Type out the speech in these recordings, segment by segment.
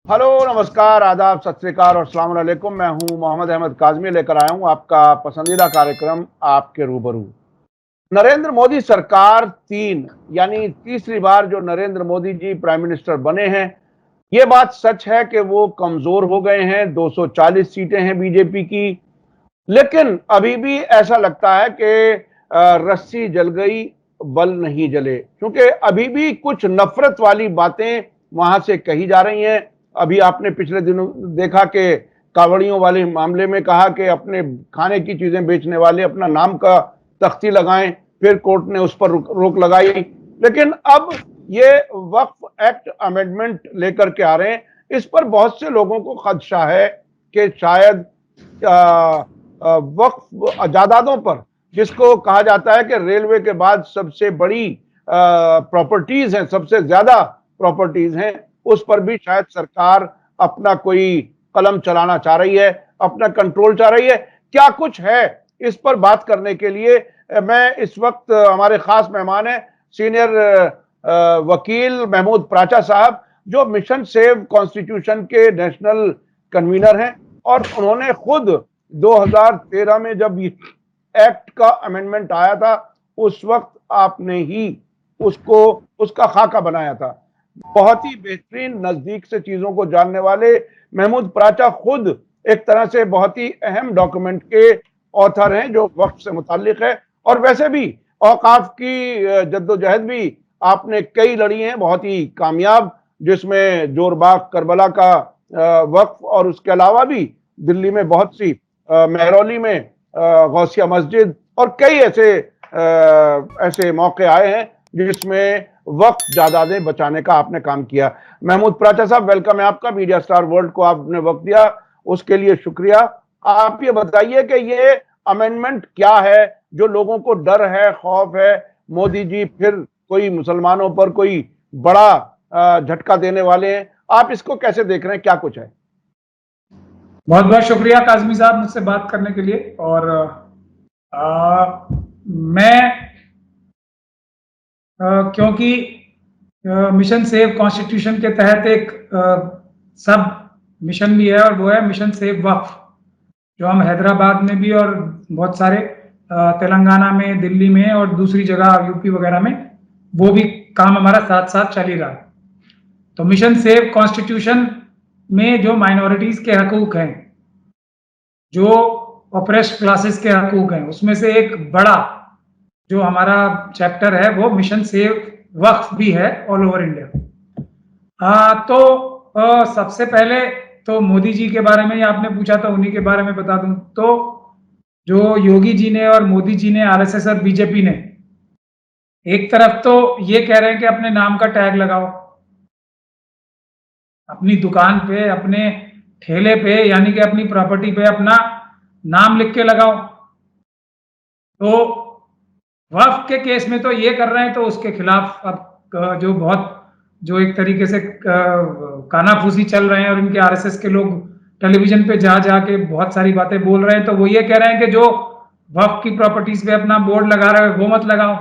Hello, नमस्कार, आदाब, सत श्री अकाल और अस्सलाम वालेकुम। मैं हूं मोहम्मद अहमद काज़मी, लेकर आया हूं आपका पसंदीदा कार्यक्रम आपके रूबरू। नरेंद्र मोदी सरकार 3 यानी तीसरी बार जो नरेंद्र मोदी जी प्राइम मिनिस्टर बने हैं, ये बात सच है कि वो कमजोर हो गए हैं। 240 सीटें हैं बीजेपी की, लेकिन अभी भी ऐसा लगता है कि रस्सी जल गई, बल नहीं जले, क्योंकि अभी भी कुछ नफरत वाली बातें वहां से कही जा रही हैं। अभी आपने पिछले दिनों देखा कि कावड़ियों वाले मामले में कहा कि अपने खाने की चीजें बेचने वाले अपना नाम का तख्ती लगाएं, फिर कोर्ट ने उस पर रोक लगाई। लेकिन अब ये वक्फ एक्ट अमेंडमेंट लेकर के आ रहे हैं। इस पर बहुत से लोगों को खदशा है कि शायद वक्फ जायदादों पर, जिसको कहा जाता है कि रेलवे के बाद सबसे बड़ी प्रॉपर्टीज हैं, सबसे ज्यादा प्रॉपर्टीज हैं, उस पर भी शायद सरकार अपना कोई कलम चलाना चाह रही है, अपना कंट्रोल चाह रही है। क्या कुछ है, इस पर बात करने के लिए मैं इस वक्त हमारे खास मेहमान हैं सीनियर वकील महमूद प्राचा साहब, जो मिशन सेव कॉन्स्टिट्यूशन के नेशनल कन्वीनर हैं, और उन्होंने खुद 2013 में जब एक्ट का अमेंडमेंट आया था, उस वक्त आपने ही उसको उसका खाका बनाया था। बहुत ही बेहतरीन नजदीक से चीजों को जानने वाले महमूद प्राचा खुद एक तरह से बहुत ही अहम डॉक्यूमेंट के ऑथर हैं जो वक्त से मुतालिक है। और वैसे भी औकाफ की जद्दोजहद भी आपने कई लड़ी हैं, बहुत ही कामयाब, जिसमें जोरबाग करबला का वक्फ, और उसके अलावा भी दिल्ली में बहुत सी महरौली में गौसिया मस्जिद, और कई ऐसे मौके आए हैं जिसमें वक्त जायदादें बचाने का आपने काम किया। महमूद प्राचा साहब, वेलकम है आपका। मीडिया स्टार वर्ल्ड को आपने वक्त दिया, उसके लिए शुक्रिया। आप ये बताइए कि ये अमेंडमेंट क्या है, जो लोगों को डर है, खौफ है, मोदी जी फिर कोई मुसलमानों पर कोई बड़ा झटका देने वाले हैं। आप इसको कैसे देख रहे हैं, क्या कुछ है? बहुत बहुत शुक्रिया काज़मी साहब मुझसे बात करने के लिए। और मैं क्योंकि मिशन सेव कॉन्स्टिट्यूशन के तहत एक सब मिशन भी है, और वो है मिशन सेव वक्फ, जो हम हैदराबाद में भी और बहुत सारे तेलंगाना में, दिल्ली में और दूसरी जगह यूपी वगैरह में वो भी काम हमारा साथ साथ चल ही रहा है। तो मिशन सेव कॉन्स्टिट्यूशन में जो माइनॉरिटीज के हकूक हैं, जो ऑप्रेस्ड क्लासेस के हकूक हैं, उसमें से एक बड़ा जो हमारा चैप्टर है वो मिशन सेव वक्फ भी है ऑल ओवर इंडिया। तो सबसे पहले तो मोदी जी के बारे में ही आपने पूछा, तो उन्हीं के बारे में बता दूं तो जो योगी जी ने और मोदी जी ने, आरएसएस और बीजेपी ने, एक तरफ तो ये कह रहे हैं कि अपने नाम का टैग लगाओ अपनी दुकान पे, अपने ठेले पे, यानी कि अपनी प्रॉपर्टी पे अपना नाम लिख के लगाओ। तो वक्फ के केस में तो ये कर रहे हैं, तो उसके खिलाफ अब जो एक तरीके से कानाफूसी चल रहे हैं, और इनके आरएसएस के लोग टेलीविजन पे जा जाके बहुत सारी बातें बोल रहे हैं। तो वो ये कह रहे हैं कि जो वक्फ की प्रॉपर्टीज पे अपना बोर्ड लगा रहे हो वो मत लगाओ।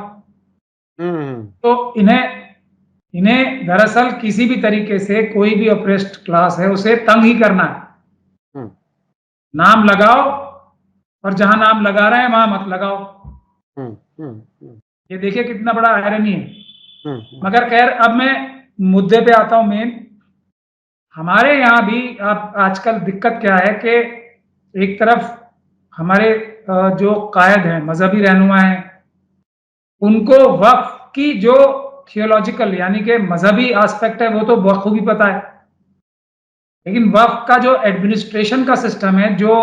तो इन्हें दरअसल किसी भी तरीके से कोई भी ऑप्रेस्ड क्लास है उसे तंग ही करना है। नाम लगाओ, और जहां नाम लगा रहे हैं वहां मत लगाओ। ये देखिए कितना बड़ा आयरनी है। मगर खैर, अब मैं मुद्दे पे आता हूं मेन। हमारे यहाँ भी अब आजकल दिक्कत क्या है कि एक तरफ हमारे जो कायद हैं, मजहबी रहनुमा हैं, उनको वक्फ की जो थियोलॉजिकल यानी कि मजहबी एस्पेक्ट है वो तो बखूबी पता है, लेकिन वक्फ का जो एडमिनिस्ट्रेशन का सिस्टम है, जो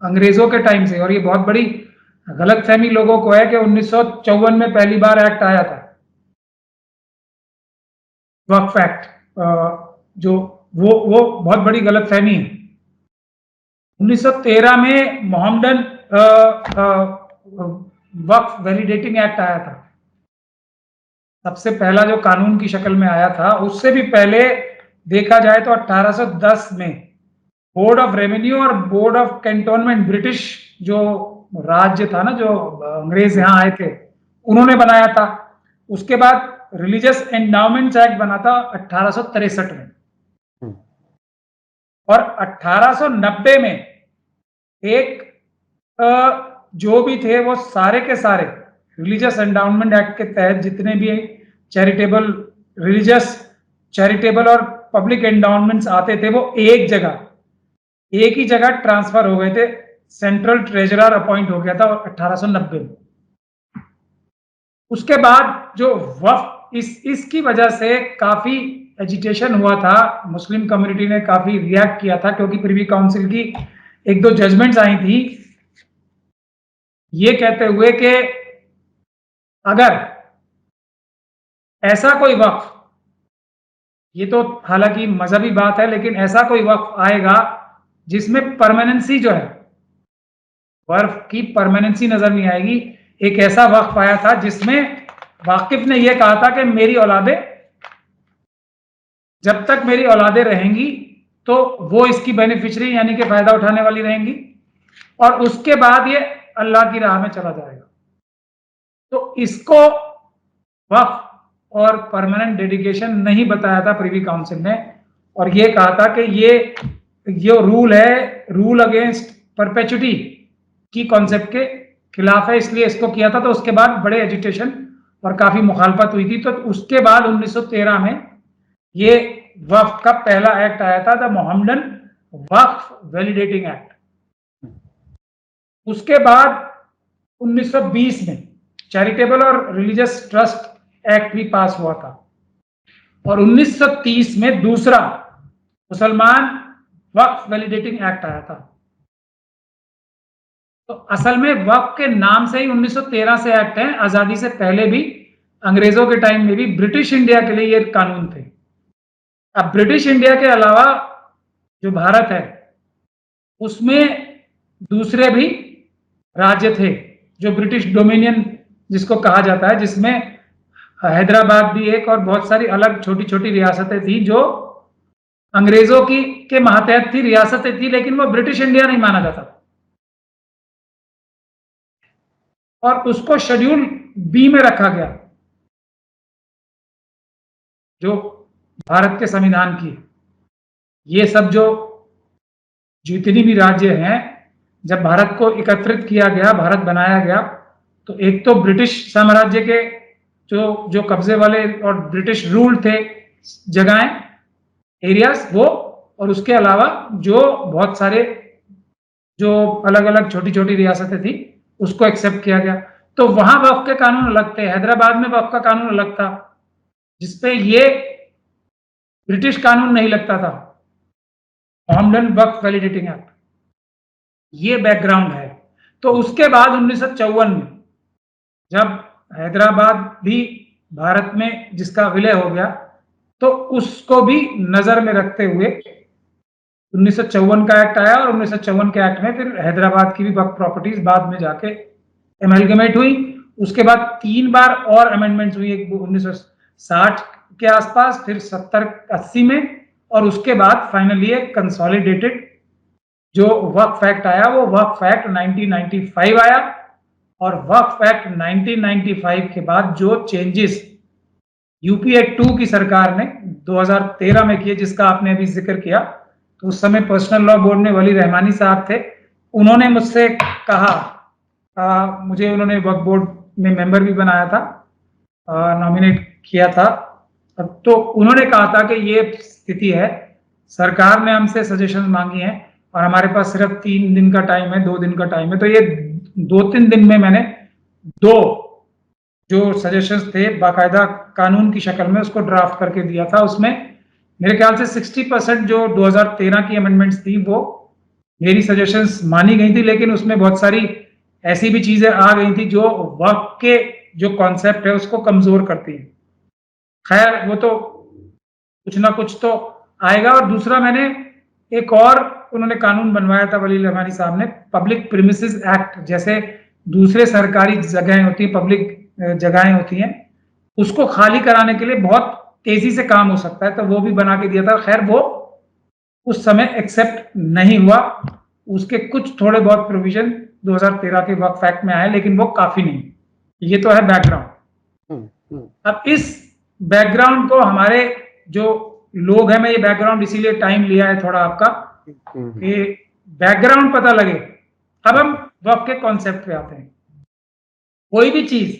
अंग्रेजों के टाइम से, और ये बहुत बड़ी गलतफहमी लोगों को है कि 1954 में पहली बार एक्ट आया था, वक्फ एक्ट, जो वो बहुत बड़ी गलतफहमी है। 1913 में मोहम्मडन वक्फ वैलिडेटिंग एक्ट आया था, सबसे पहला जो कानून की शक्ल में आया था। उससे भी पहले देखा जाए तो 1810 में बोर्ड ऑफ रेवेन्यू और बोर्ड ऑफ कैंटोनमेंट, ब्रिटिश जो राज्य था ना, जो अंग्रेज यहाँ आए थे, उन्होंने बनाया था। उसके बाद रिलीजियस एंडाउमेंट्स एक्ट बना था 1863 में। और 1890 में एक जो भी थे वो सारे के सारे रिलीजियस एंडाउनमेंट एक्ट के तहत जितने भी चैरिटेबल, रिलीजियस, चैरिटेबल और पब्लिक एंडाउनमेंट्स आते थे वो एक ही जगह ट्रांसफर हो गए थे। सेंट्रल ट्रेजरर अपॉइंट हो गया था 1890 में। उसके बाद जो वक्फ, इसकी वजह से काफी एजिटेशन हुआ था, मुस्लिम कम्युनिटी ने काफी रिएक्ट किया था, क्योंकि प्रिवी काउंसिल की एक दो जजमेंट्स आई थी ये कहते हुए कि अगर ऐसा कोई वक्फ, ये तो हालांकि मजहबी बात है, लेकिन ऐसा कोई वक्फ आएगा जिसमें परमानेंसी जो है, वक्फ की परमानेंसी नजर नहीं आएगी। एक ऐसा वक्फ आया था जिसमें वाकिफ ने यह कहा था कि मेरी औलादें, जब तक मेरी औलादें रहेंगी तो वो इसकी बेनिफिशियरी यानी कि फायदा उठाने वाली रहेंगी, और उसके बाद ये अल्लाह की राह में चला जाएगा। तो इसको वक्फ और परमानेंट डेडिकेशन नहीं बताया था प्रिवी काउंसिल ने, और ये कहा था कि ये रूल है, रूल अगेंस्ट परपेचुटी की कॉन्सेप्ट के खिलाफ है, इसलिए इसको किया था। तो उसके बाद बड़े एजिटेशन और काफी मुखालफत हुई थी। तो उसके बाद 1913 में ये वक्फ का पहला एक्ट आया था, the Mohammedan Waqf validating act. उसके बाद 1920 में चैरिटेबल और रिलीजियस ट्रस्ट एक्ट भी पास हुआ था, और 1930 में दूसरा मुसलमान वक्फ वैलिडेटिंग एक्ट आया था। तो असल में वक्फ के नाम से ही 1913 से एक्ट है। आजादी से पहले भी, अंग्रेजों के टाइम में भी ब्रिटिश इंडिया के लिए ये कानून थे। अब ब्रिटिश इंडिया के अलावा जो भारत है उसमें दूसरे भी राज्य थे जो ब्रिटिश डोमिनियन जिसको कहा जाता है, जिसमें हैदराबाद भी एक, और बहुत सारी अलग छोटी छोटी रियासतें थी जो अंग्रेजों की के मातहत थी, रियासतें थी, लेकिन वो ब्रिटिश इंडिया नहीं माना जाता। और उसको शेड्यूल बी में रखा गया जो भारत के संविधान की। ये सब जो जितनी भी राज्य हैं, जब भारत को एकत्रित किया गया, भारत बनाया गया, तो एक तो ब्रिटिश साम्राज्य के जो कब्जे वाले और ब्रिटिश रूल थे जगहें, एरियाज, वो, और उसके अलावा जो बहुत सारे जो अलग अलग छोटी छोटी रियासतें थी उसको एक्सेप्ट किया गया। तो वहां वक्फ के कानून अलग थे, हैदराबाद में वक्फ का कानून अलग था, जिसपे ये ब्रिटिश कानून नहीं लगता था, मोहम्मदन वक्फ वैलिडेटिंग एक्ट। ये बैकग्राउंड है। तो उसके बाद 1954 में जब हैदराबाद भी भारत में जिसका विलय हो गया, तो उसको भी नजर में रखते हुए 1954 का एक्ट आया, और 1954 के एक्ट में फिर हैदराबाद की भी वक्फ प्रॉपर्टीज बाद में जाके एमलगमेट हुई। उसके बाद 3 बार और अमेंडमेंट्स हुई, एक 1960 के आसपास, फिर 70-80 में, और उसके बाद फाइनली एक कंसोलिडेटेड जो वक्फ एक्ट आया वो वक्फ एक्ट 1995 आया। और वक्फ एक्ट 1995 के बाद जो चेंजेस यूपीए 2 की सरकार ने 2013 में किए, जिसका आपने अभी जिक्र किया, तो उस समय पर्सनल लॉ बोर्ड में वली रहमानी साहब थे, उन्होंने मुझसे कहा, मुझे उन्होंने वक्फ बोर्ड में मेंबर भी बनाया था, नॉमिनेट किया था, तो उन्होंने कहा था कि ये स्थिति है, सरकार ने हमसे सजेशन मांगी हैं और हमारे पास सिर्फ 3 दिन का टाइम है, 2 दिन का टाइम है, तो ये 2-3 दिन में मैंने 2 जो सजेशंस थे बाकायदा कानून की शक्ल में उसको ड्राफ्ट करके दिया था। उसमें मेरे ख्याल से 60% जो 2013 की अमेंडमेंट्स थी वो मेरी सजेशंस मानी गई थी, लेकिन उसमें बहुत सारी ऐसी भी चीजें आ गई थी जो वक्फ के जो कॉन्सेप्ट है उसको कमजोर करती है। खैर, वो तो कुछ ना कुछ तो आएगा। और दूसरा, मैंने एक और उन्होंने कानून बनवाया था वली रहमानी साहब ने, पब्लिक प्रीमिसेस एक्ट, जैसे दूसरे सरकारी जगहें होती हैं, पब्लिक जगहें होती हैं, उसको खाली कराने के लिए बहुत तेजी से काम हो सकता है, तो वो भी बना के दिया था। खैर, वो उस समय एक्सेप्ट नहीं हुआ, उसके कुछ थोड़े बहुत प्रोविजन 2013 के वक्फ एक्ट में आए, लेकिन वो काफी नहीं। ये तो है बैकग्राउंड। अब इस बैकग्राउंड को हमारे जो लोग हैं, मैं ये बैकग्राउंड इसीलिए टाइम लिया है थोड़ा आपका, कि बैकग्राउंड पता लगे। अब हम वक्फ के कॉन्सेप्ट पे आते हैं। कोई भी चीज,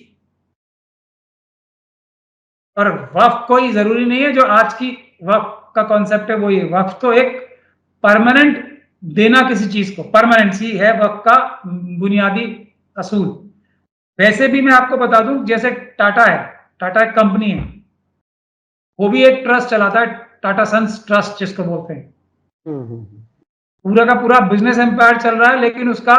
और वक्फ कोई जरूरी नहीं है जो आज की वक्फ का कॉन्सेप्ट है वो ये। वक्फ तो एक परमानेंट देना किसी चीज को, परमानेंसी है वक्फ का बुनियादी असूल। वैसे भी मैं आपको बता दूं, जैसे टाटा है, टाटा एक कंपनी है, वो भी एक ट्रस्ट चलाता है, टाटा सन्स ट्रस्ट जिसको बोलते हैं। पूरा का पूरा बिजनेस एम्पायर चल रहा है, लेकिन उसका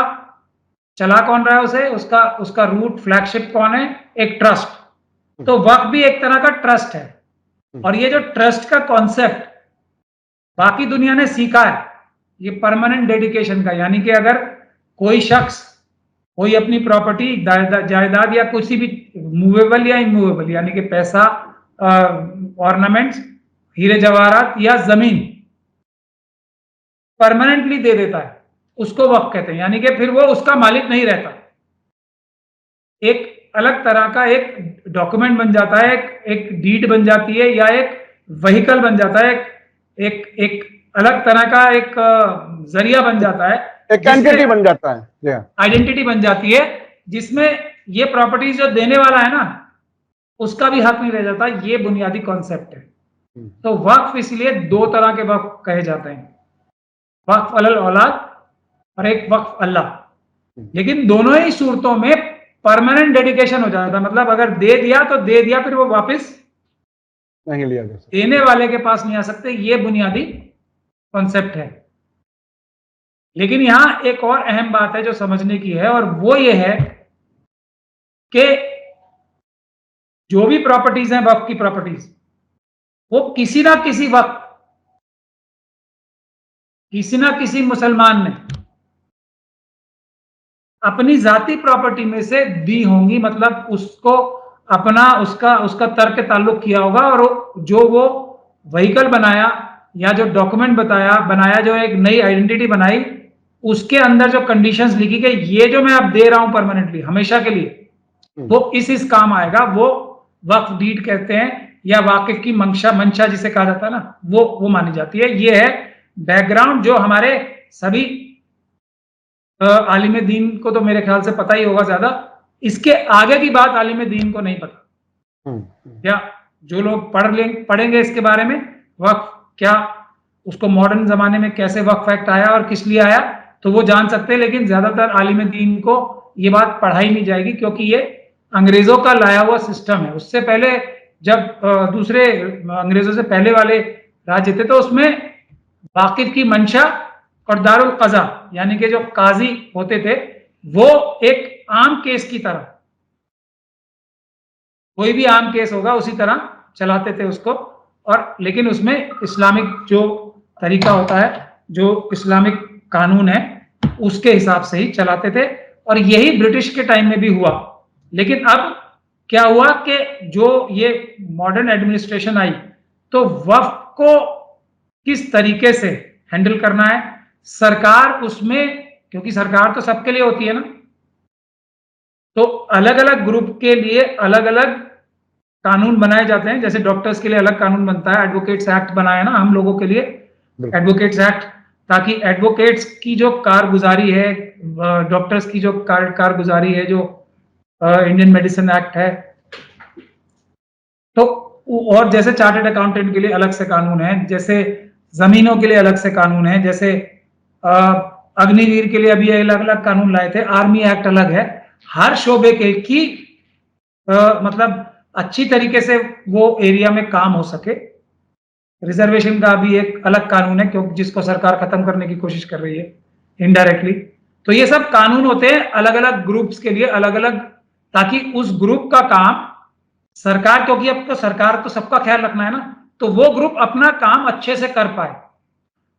चला कौन रहा है उसे, उसका रूट फ्लैगशिप कौन है? एक ट्रस्ट। तो वक्फ भी एक तरह का ट्रस्ट है। और ये जो ट्रस्ट का कॉन्सेप्ट बाकी दुनिया ने सीखा है, ये परमानेंट डेडिकेशन का, यानी कि अगर कोई शख्स कोई अपनी प्रॉपर्टी, जायदाद या कुछ भी मूवेबल या इमूवेबल, यानी कि पैसा, ऑर्नामेंट्स, हीरे जवाहरात या जमीन परमानेंटली दे देता है, उसको वक्फ कहते हैं। यानी कि फिर वो उसका मालिक नहीं रहता, एक अलग तरह का एक डॉक्यूमेंट बन जाता है, एक डीड बन जाती है, या एक व्हीकल बन जाता है, एक अलग तरह का एक जरिया बन जाता है, एक एंटिटी बन जाता है, आइडेंटिटी बन जाती है, जिसमें ये प्रॉपर्टीज जो देने वाला है ना, उसका भी हक नहीं रह जाता। ये बुनियादी कॉन्सेप्ट है। तो वक्फ इसलिए दो तरह के वक्फ कहे जाते हैं, वक्फ अलल औलाद और एक वक्फ अल्लाह। लेकिन दोनों ही सूरतों में परमानेंट डेडिकेशन हो जाता है। मतलब अगर दे दिया तो दे दिया, फिर वो वापस नहीं लिया जा सकता, देने वाले के पास नहीं आ सकते। ये बुनियादी कॉन्सेप्ट है। लेकिन यहां एक और अहम बात है जो समझने की है, और वो ये है कि जो भी प्रॉपर्टीज हैं वक्फ की प्रॉपर्टीज, वो किसी ना किसी वक्त किसी ना किसी मुसलमान ने अपनी जाती प्रॉपर्टी में से दी होंगी। मतलब उसको अपना उसका तर्क ताल्लुक किया होगा, और जो वो व्हीकल बनाया या जो डॉक्यूमेंट बनाया, जो एक नई आइडेंटिटी बनाई, उसके अंदर जो कंडीशंस लिखी गई, ये जो मैं अब दे रहा हूं परमानेंटली हमेशा के लिए, वो इस काम आएगा, वो वक्फ डीड कहते हैं, या वाकिफ की मंशा जिसे कहा जाता है ना, वो मानी जाती है। ये है बैकग्राउंड जो हमारे सभी आलिम दीन को तो मेरे ख्याल से पता ही होगा ज्यादा। इसके आगे की बात आलिम दीन को नहीं पता, या जो लोग पढ़ेंगे इसके बारे में, वक्फ क्या, उसको मॉडर्न जमाने में कैसे वक्फ एक्ट आया और किस लिए आया, तो वो जान सकते हैं। लेकिन ज्यादातर आलिम दीन को ये बात पढ़ाई नहीं जाएगी, क्योंकि ये अंग्रेजों का लाया हुआ सिस्टम है। उससे पहले जब दूसरे अंग्रेजों से पहले वाले राज्य थे, तो उसमें वाकिफ की मंशा और दारुल कज़ा, यानी कि जो काजी होते थे, वो एक आम केस की तरह, कोई भी आम केस होगा उसी तरह चलाते थे उसको। और लेकिन उसमें इस्लामिक जो तरीका होता है, जो इस्लामिक कानून है, उसके हिसाब से ही चलाते थे। और यही ब्रिटिश के टाइम में भी हुआ। लेकिन अब क्या हुआ कि जो ये मॉडर्न एडमिनिस्ट्रेशन आई, तो वक्फ को किस तरीके से हैंडल करना है, सरकार उसमें, क्योंकि सरकार तो सबके लिए होती है ना, तो अलग अलग ग्रुप के लिए अलग अलग कानून बनाए जाते हैं। जैसे डॉक्टर्स के लिए अलग कानून बनता है, एडवोकेट्स एक्ट बनाया ना हम लोगों के लिए, एडवोकेट्स एक्ट, ताकि एडवोकेट्स की जो कारगुजारी है, डॉक्टर्स की जो कारगुजारी है, जो इंडियन मेडिसिन एक्ट है, तो और जैसे चार्टर्ड अकाउंटेंट के लिए अलग से कानून है, जैसे जमीनों के लिए अलग से कानून है, जैसे अग्निवीर के लिए अभी अलग अलग कानून लाए थे, आर्मी एक्ट अलग है। हर शोबे के की मतलब अच्छी तरीके से वो एरिया में काम हो सके। रिजर्वेशन का भी एक अलग कानून है, क्योंकि जिसको सरकार खत्म करने की कोशिश कर रही है इनडायरेक्टली। तो ये सब कानून होते हैं अलग अलग ग्रुप्स के लिए, अलग अलग, ताकि उस ग्रुप का काम सरकार, क्योंकि अब तो सरकार तो सबका ख्याल रखना है ना, तो वो ग्रुप अपना काम अच्छे से कर पाए।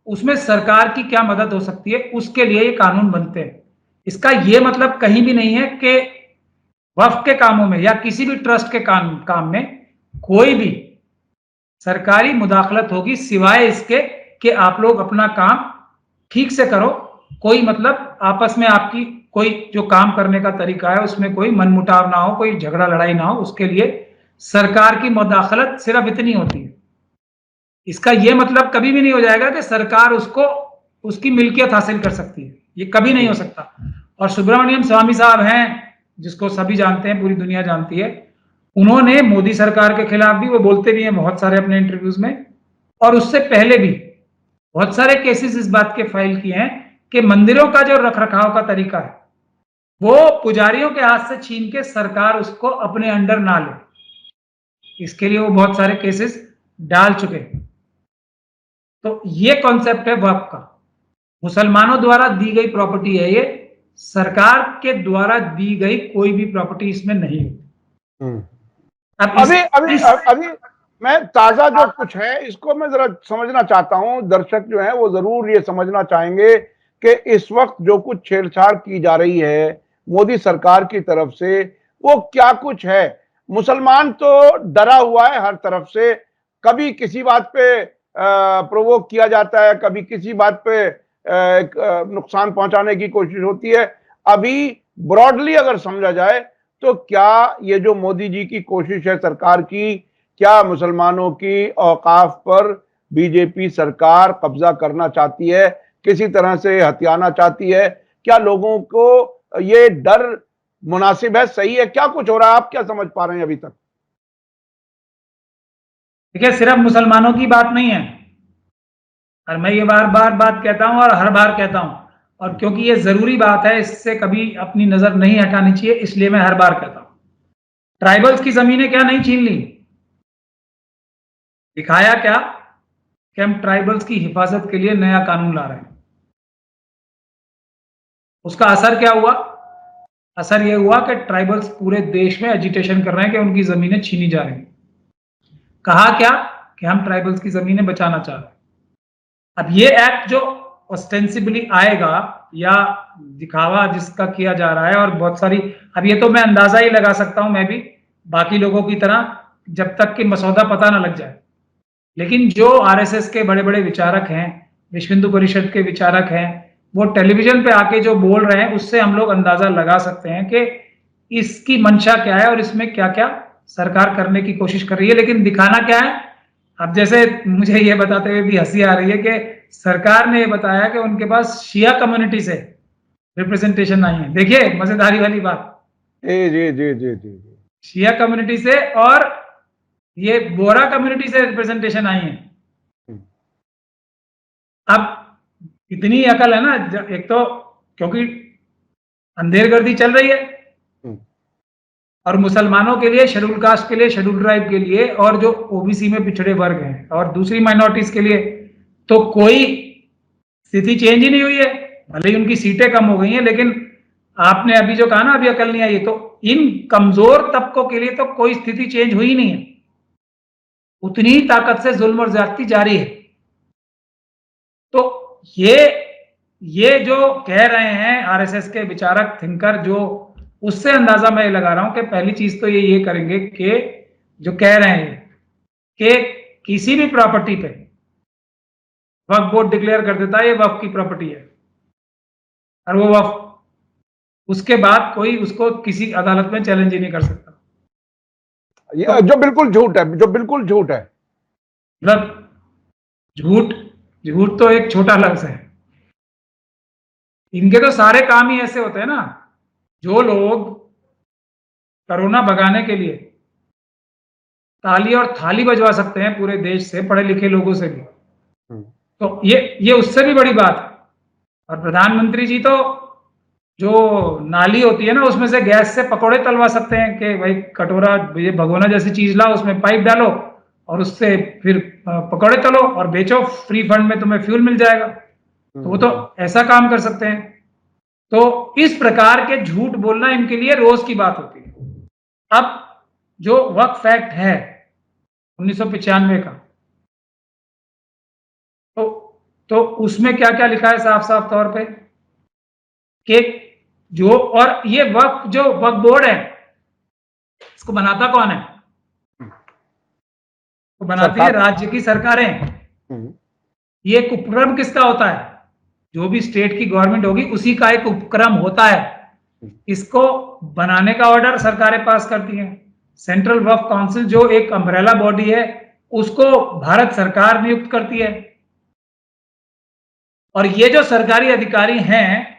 उसमें सरकार की क्या मदद हो सकती है, उसके लिए ये कानून बनते हैं। इसका ये मतलब कहीं भी नहीं है कि वक्फ के कामों में या किसी भी ट्रस्ट के काम में कोई भी सरकारी मुदाखलत होगी, सिवाय इसके कि आप लोग अपना काम ठीक से करो। कोई मतलब आपस में आपकी कोई जो काम करने का तरीका है उसमें कोई मनमुटाव ना हो, कोई झगड़ा लड़ाई ना हो, उसके लिए सरकार की मुदाखलत सिर्फ इतनी होती है। इसका यह मतलब कभी भी नहीं हो जाएगा कि सरकार उसको उसकी मिल्कियत हासिल कर सकती है, ये कभी नहीं हो सकता। और सुब्रमण्यम स्वामी साहब हैं, जिसको सभी जानते हैं, पूरी दुनिया जानती है, उन्होंने मोदी सरकार के खिलाफ भी, वो बोलते भी हैं बहुत सारे अपने इंटरव्यूज में, और उससे पहले भी बहुत सारे केसेस इस बात के फाइल किए हैं कि मंदिरों का जो रखरखाव का तरीका है वो पुजारियों के हाथ से छीन के सरकार उसको अपने अंडर ना ले, इसके लिए वो बहुत सारे केसेस डाल चुके हैं। तो ये कॉन्सेप्ट है वक्फ का, मुसलमानों द्वारा दी गई प्रॉपर्टी है ये, सरकार के द्वारा दी गई कोई भी प्रॉपर्टी इसमें नहीं होती। अब अभी अभी अभी मैं ताजा जो कुछ है इसको मैं जरा समझना चाहता हूं, दर्शक जो है वो जरूर ये समझना चाहेंगे कि इस वक्त जो कुछ छेड़छाड़ की जा रही है मोदी सरकार की तरफ से वो क्या कुछ है। मुसलमान तो डरा हुआ है हर तरफ से, कभी किसी बात पे प्रोवोक किया जाता है, कभी किसी बात पे नुकसान पहुंचाने की कोशिश होती है। अभी ब्रॉडली अगर समझा जाए तो क्या ये जो मोदी जी की कोशिश है सरकार की, क्या मुसलमानों की औकाफ पर बीजेपी सरकार कब्जा करना चाहती है, किसी तरह से हथियाना चाहती है? क्या लोगों को ये डर मुनासिब है, सही है? क्या कुछ हो रहा है, आप क्या समझ पा रहे हैं अभी तक? देखिए, सिर्फ मुसलमानों की बात नहीं है, और मैं ये बार बार बात कहता हूं और हर बार कहता हूं, और क्योंकि ये जरूरी बात है, इससे कभी अपनी नजर नहीं हटानी चाहिए, इसलिए मैं हर बार कहता हूं। ट्राइबल्स की जमीनें क्या नहीं छीन ली, दिखाया क्या कि हम ट्राइबल्स की हिफाजत के लिए नया कानून ला रहे हैं। उसका असर क्या हुआ? असर यह हुआ कि ट्राइबल्स पूरे देश में एजिटेशन कर रहे हैं कि उनकी जमीनें छीनी जा रही हैं। कहा क्या कि हम ट्राइबल्स की जमीनें बचाना चाह रहे हैं। अब ये एक्ट जो ऑस्टेंसिबली आएगा या दिखावा जिसका किया जा रहा है, और बहुत सारी, अब ये तो मैं अंदाजा ही लगा सकता हूं, मैं भी बाकी लोगों की तरह, जब तक कि मसौदा पता ना लग जाए। लेकिन जो आरएसएस के बड़े बड़े विचारक हैं, विश्व हिंदू परिषद के विचारक हैं, वो टेलीविजन पे आके जो बोल रहे हैं, उससे हम लोग अंदाजा लगा सकते हैं कि इसकी मंशा क्या है और इसमें क्या क्या सरकार करने की कोशिश कर रही है। लेकिन दिखाना क्या है? अब जैसे मुझे ये बताते हुए भी हंसी आ रही है कि सरकार ने ये बताया कि उनके पास शिया कम्युनिटी से रिप्रेजेंटेशन आई है। देखिए मजेदारी वाली बात, जी जी जी जी जी, शिया कम्युनिटी से और ये बोरा कम्युनिटी से रिप्रेजेंटेशन आई है। अब इतनी अकल है ना, एक तो क्योंकि अंधेरगर्दी चल रही है, और मुसलमानों के लिए, शेड्यूल कास्ट के लिए, शेड्यूल ट्राइब के लिए, और जो ओबीसी में पिछड़े वर्ग हैं और दूसरी माइनॉरिटीज के लिए, तो कोई स्थिति चेंज ही नहीं हुई है। भले ही उनकी सीटें कम हो गई हैं, लेकिन आपने अभी जो कहा ना, अभी अकल नहीं आई, तो इन कमजोर तबकों के लिए तो कोई स्थिति चेंज हुई नहीं है, उतनी ही ताकत से जुल्म और ज्यादती जारी है। तो ये जो कह रहे हैं आरएसएस के विचारक, थिंकर, जो, उससे अंदाजा मैं लगा रहा हूं कि पहली चीज तो ये करेंगे कि जो कह रहे हैं कि किसी भी प्रॉपर्टी पे वक्फ बोर्ड डिक्लेयर कर देता है ये वक्फ की प्रॉपर्टी है, और वो वक्फ, उसके बाद कोई उसको किसी अदालत में चैलेंज ही नहीं कर सकता। ये जो बिल्कुल झूठ है, जो बिल्कुल झूठ है। मतलब झूठ तो एक छोटा लफ्ज है, इनके तो सारे काम ही ऐसे होते हैं ना। जो लोग कोरोना भगाने के लिए ताली और थाली बजवा सकते हैं पूरे देश से, पढ़े लिखे लोगों से भी, तो ये उससे भी बड़ी बात है। और प्रधानमंत्री जी तो जो नाली होती है ना, उसमें से गैस से पकौड़े तलवा सकते हैं कि भाई कटोरा, ये भगोना जैसी चीज लाओ, उसमें पाइप डालो और उससे फिर पकौड़े तलो और बेचो, फ्री फंड में तुम्हें फ्यूल मिल जाएगा। तो वो तो ऐसा काम कर सकते हैं। तो इस प्रकार के झूठ बोलना इनके लिए रोज की बात होती है। अब जो वक्फ एक्ट है 1995 का, तो उसमें क्या क्या लिखा है साफ साफ तौर पे कि जो, और ये वक्फ, जो वक्फ बोर्ड है, इसको बनाता कौन है? तो बनाती है राज्य की सरकारें। ये एक उपक्रम किसका होता है? जो भी स्टेट की गवर्नमेंट होगी उसी का एक उपक्रम होता है। इसको बनाने का ऑर्डर सरकारें पास करती हैं। सेंट्रल वक्फ काउंसिल जो एक अम्ब्रेला बॉडी है, उसको भारत सरकार नियुक्त करती है। और ये जो सरकारी अधिकारी हैं,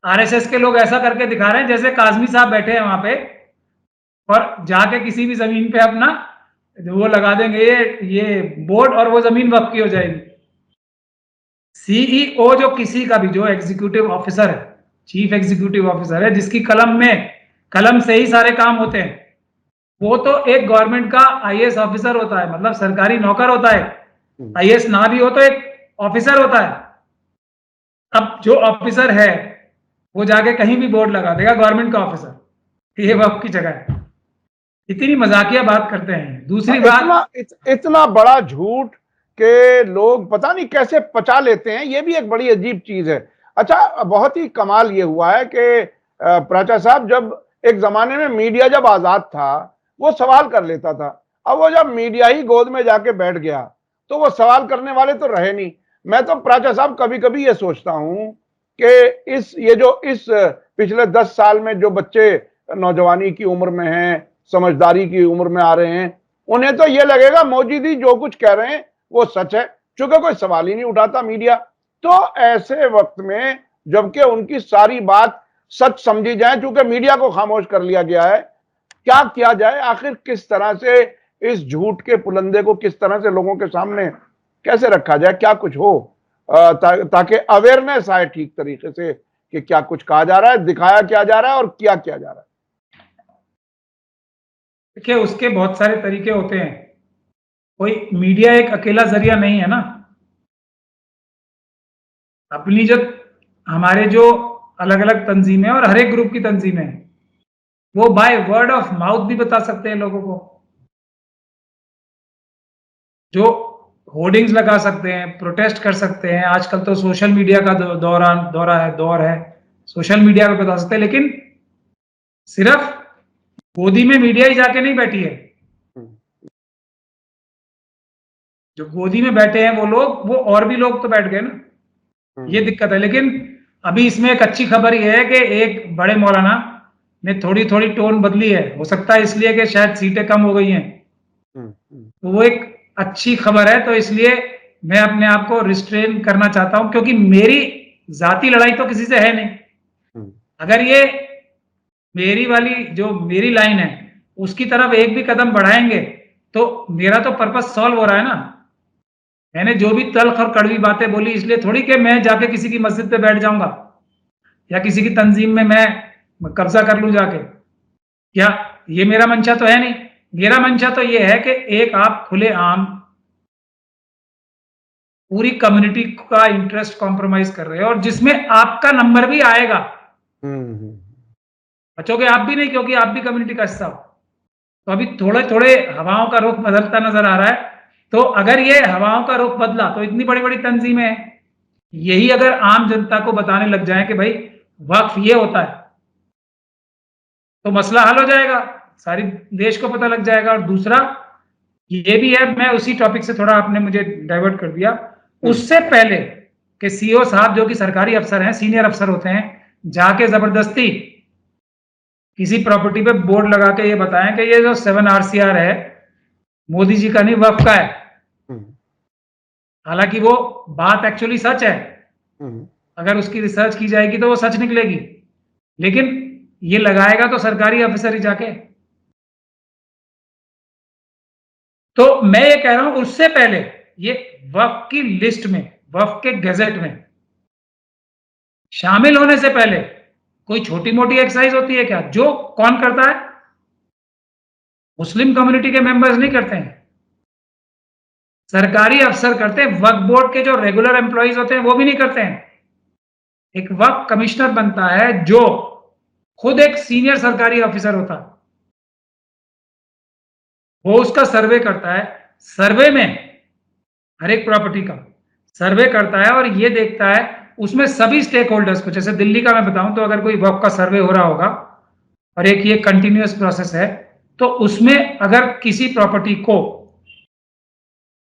आरएसएस के लोग ऐसा करके दिखा रहे हैं जैसे काजमी साहब बैठे हैं वहां पे और जाके किसी भी जमीन पे अपना वो लगा देंगे ये बोर्ड और वो जमीन वक्फ की हो जाएगी। सीईओ जो किसी का भी जो एग्जीक्यूटिव ऑफिसर है, चीफ एग्जीक्यूटिव ऑफिसर है, जिसकी कलम से ही सारे काम होते हैं, वो तो एक गवर्नमेंट का आईएएस ऑफिसर होता है, मतलब सरकारी नौकर होता है। आईएएस ना भी हो तो एक ऑफिसर होता है। अब जो ऑफिसर है वो जाके कहीं भी बोर्ड लगा देगा गवर्नमेंट का ऑफिसर, ये वक्त की जगह है। इतनी मजाकिया बात करते हैं। दूसरी बात, इतना बड़ा झूठ के लोग पता नहीं कैसे पचा लेते हैं, ये भी एक बड़ी अजीब चीज है। अच्छा, बहुत ही कमाल ये हुआ है कि प्राचा साहब, जब एक जमाने में मीडिया जब आजाद था वो सवाल कर लेता था, अब वो जब मीडिया ही गोद में जाके बैठ गया तो वो सवाल करने वाले तो रहे नहीं। मैं तो प्राचा साहब कभी कभी ये सोचता हूं कि इस पिछले 10 साल में जो बच्चे नौजवानी की उम्र में हैं, समझदारी की उम्र में आ रहे हैं, उन्हें तो ये लगेगा मोदी जी जो कुछ कह रहे हैं वो सच है, चूंकि कोई सवाल ही नहीं उठाता मीडिया। तो ऐसे वक्त में जबकि उनकी सारी बात सच समझी जाए, चूंकि मीडिया को खामोश कर लिया गया है, क्या किया जाए? आखिर किस तरह से इस झूठ के पुलंदे को किस तरह से लोगों के सामने कैसे रखा जाए, क्या कुछ हो ताकि अवेयरनेस आए ठीक तरीके से कि क्या कुछ कहा जा रहा है, दिखाया क्या जा रहा है और क्या किया जा रहा है। देखिए, उसके बहुत सारे तरीके होते हैं। कोई मीडिया एक अकेला जरिया नहीं है ना। अपनी जो हमारे जो अलग अलग तंजीमें और हर एक ग्रुप की तंजीमें, वो बाय वर्ड ऑफ माउथ भी बता सकते हैं लोगों को। जो होर्डिंग्स लगा सकते हैं, प्रोटेस्ट कर सकते हैं। आजकल तो सोशल मीडिया का दौर है, सोशल मीडिया पे बता सकते हैं। लेकिन सिर्फ गोदी में मीडिया ही जाके नहीं बैठी है। जो गोदी में बैठे हैं वो लोग, वो और भी लोग तो बैठ गए ना, ये दिक्कत है। लेकिन अभी इसमें एक अच्छी खबर ये है कि एक बड़े मौलाना ने थोड़ी थोड़ी टोन बदली है। हो सकता है इसलिए कि शायद सीटें कम हो गई हैं, तो वो एक अच्छी खबर है। तो इसलिए मैं अपने आप को रिस्ट्रेन करना चाहता हूं, क्योंकि मेरी जाती लड़ाई तो किसी से है नहीं। अगर ये मेरी वाली जो मेरी लाइन है उसकी तरफ एक भी कदम बढ़ाएंगे तो मेरा तो पर्पस सॉल्व हो रहा है ना। मैंने जो भी तल्ख और कड़वी बातें बोली, इसलिए थोड़ी कि मैं जाके किसी की मस्जिद पे बैठ जाऊंगा या किसी की तंजीम में मैं कब्जा कर लूं जाके, या ये मेरा मंशा तो है नहीं। मेरा मंशा तो ये है कि एक आप खुले आम पूरी कम्युनिटी का इंटरेस्ट कॉम्प्रोमाइज कर रहे हो, और जिसमें आपका नंबर भी आएगा। बचोगे आप भी नहीं, क्योंकि आप भी कम्युनिटी का हिस्सा हो। तो अभी थोड़े थोड़े हवाओं का रुख बदलता नजर आ रहा है। तो अगर ये हवाओं का रुख बदला तो इतनी बड़ी बड़ी तंजीमें हैं, यही अगर आम जनता को बताने लग जाए कि भाई वक्फ ये होता है, तो मसला हल हो जाएगा, सारी देश को पता लग जाएगा। और दूसरा ये भी है, मैं उसी टॉपिक से थोड़ा आपने मुझे डाइवर्ट कर दिया। उससे पहले कि सीईओ साहब जो कि सरकारी अफसर हैं, सीनियर अफसर होते हैं, जाके जबरदस्ती किसी प्रॉपर्टी पे बोर्ड लगा के ये बताएं कि ये जो 7 RCR है मोदी जी का नहीं, वक्फ का है। हालांकि वो बात एक्चुअली सच है, अगर उसकी रिसर्च की जाएगी तो वो सच निकलेगी। लेकिन ये लगाएगा तो सरकारी अफसर ही जाके। तो मैं ये कह रहा हूं, उससे पहले ये वक्फ की लिस्ट में, वक्फ के गैजेट में शामिल होने से पहले कोई छोटी मोटी एक्सरसाइज होती है क्या? जो कौन करता है? मुस्लिम कम्युनिटी के मेंबर्स नहीं करते हैं, सरकारी अफसर करते हैं। वक्फ बोर्ड के जो रेगुलर एम्प्लॉइज होते हैं वो भी नहीं करते हैं। एक वक्फ कमिश्नर बनता है जो खुद एक सीनियर सरकारी ऑफिसर होता है, वो उसका सर्वे करता है। सर्वे में हर एक प्रॉपर्टी का सर्वे करता है और ये देखता है उसमें सभी स्टेक होल्डर्स को। जैसे दिल्ली का मैं बताऊं तो अगर कोई वक्फ का सर्वे हो रहा होगा और एक ये कंटिन्यूअस प्रोसेस है, तो उसमें अगर किसी प्रॉपर्टी को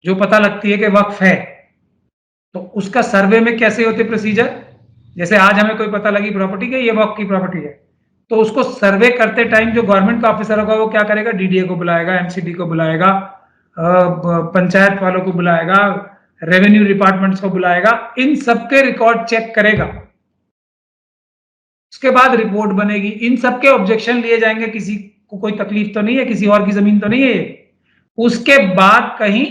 जो पता लगती है कि वक्फ है, तो उसका सर्वे में कैसे होते प्रोसीजर। जैसे आज हमें कोई पता लगी प्रॉपर्टी के ये वक्फ की प्रॉपर्टी है, तो उसको सर्वे करते टाइम जो गवर्नमेंट का ऑफिसर होगा वो क्या करेगा? डीडीए को बुलाएगा, एमसीडी को बुलाएगा, पंचायत वालों को बुलाएगा, रेवेन्यू डिपार्टमेंट्स को बुलाएगा, इन सबके रिकॉर्ड चेक करेगा, उसके बाद रिपोर्ट बनेगी, इन सबके ऑब्जेक्शन लिए जाएंगे, किसी को कोई तकलीफ तो नहीं है, किसी और की जमीन तो नहीं है ये। उसके बाद कहीं